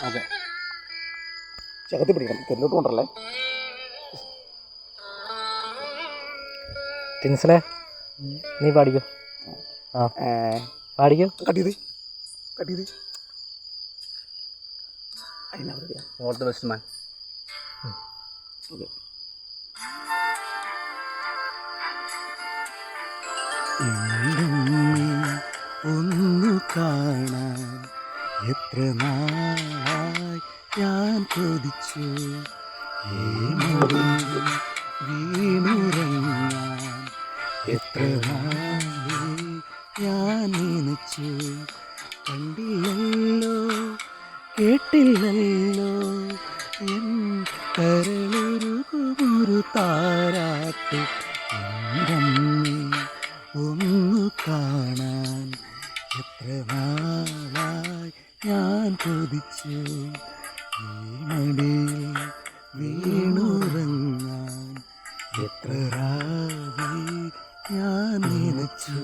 അതെ, ചകത്തി പിടിക്കണം, തെല്ലോട്ട് കൊണ്ടല്ലേ. ടിൻസലെ നീ പാടിക്കോ. ആ പാടിക്കോ. കട്ട് ചെയ്ത് all the best man. Okay. ഒന്നു കാണാൻ എത്ര നാളായി ഞാൻ കൊതിച്ചു, വീണുറങ്ങാൻ എത്ര നാളായി ഞാൻ നനച്ചു. കണ്ടില്ലല്ലോ കേട്ടില്ലല്ലോ എൻ കരളൊരുകുമൊരു താരാട്ട്. ഒന്നു കാണാൻ എത്ര നാളായി ഞാൻ കൊതിച്ചു, ഈ മടിയിൽ വീണുറങ്ങാൻ എത്ര രാവി ഞാൻ നനച്ചു.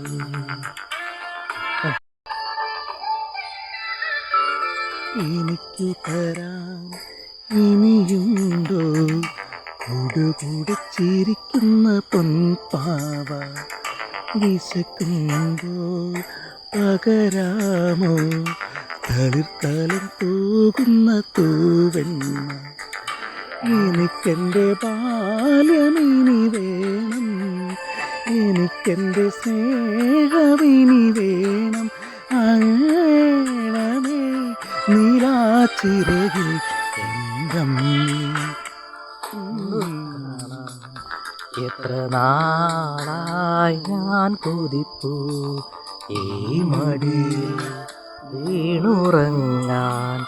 എനിക്ക് തരാൻ ഇനിയുണ്ടോ കൂടുകൂടെ ചിരിക്കുന്ന പൊൻപാവ? വിശക്കുമ്പോൾ പകരാമോ തളിർക്കാലം തൂകുന്ന തൂവെണ്ണ? എനിക്കെൻ്റെ ബാല്യമിനി വേണം, എനിക്കെൻ്റെ സ്നേഹമിനി വേണം. അങ്ങണമേ നീലാച്ചിറകിൽ എത്ര നാളായി ഞാൻ കൊതിപ്പൂ, ഈ മടിയിൽ വീണുറങ്ങാൻ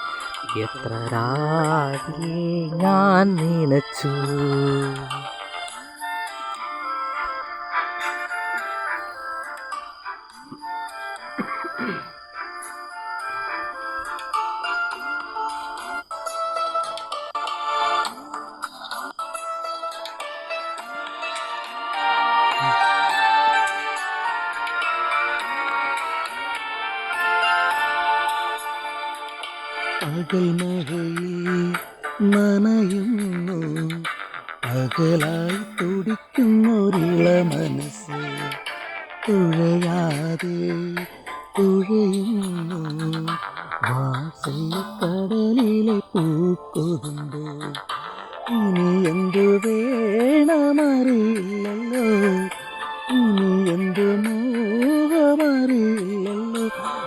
എത്ര രാവിലെ ഞാൻ നനച്ചു. പകൽ മഴയിൽ നനയുന്നു, പകലായി തുടിക്കുന്നൊരിള മനസ്സ്. തുഴയാതെ തുഴയുന്നു വാത്സല്യക്കടലിലെ പൂക്കൊതുമ്പോ. ഇനി എന്തു വേണമറിയില്ലല്ലോ, ഇനി എന്തു മോഹമറിയില്ലല്ലോ.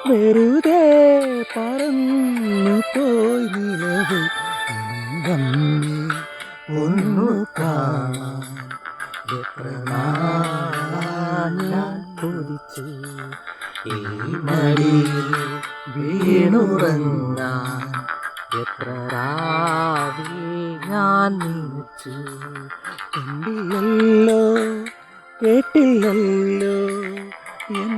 വെറുതെ പറന്നു പോയി നിലവ്. ഒന്നു കാണാൻ എത്ര നാളായി ഞാൻ കൊതിച്ചു, ഈ മടിയിൽ വീണുറങ്ങാൻ എത്ര രാവിലെ ഞാൻ നനച്ചു. കണ്ടില്ലല്ലോ കേട്ടില്ലല്ലോ എൻ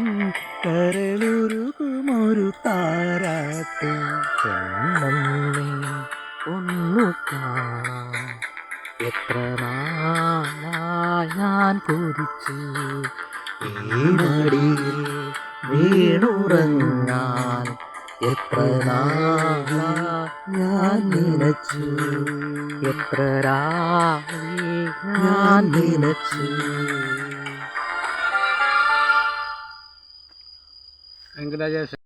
കരളൊരുകുമൊരു താരാട്ട്. ഒന്നു കാണാൻ എത്ര നാളായി ഞാൻ കൊതിച്ചു, ഈ മടിയിൽ വീണുറങ്ങാൻ എത്ര നാളായി ഞാൻ നനച്ചു, എത്ര രാവിലെ ഞാൻ നനച്ചു. വെങ്കടാചാര്യ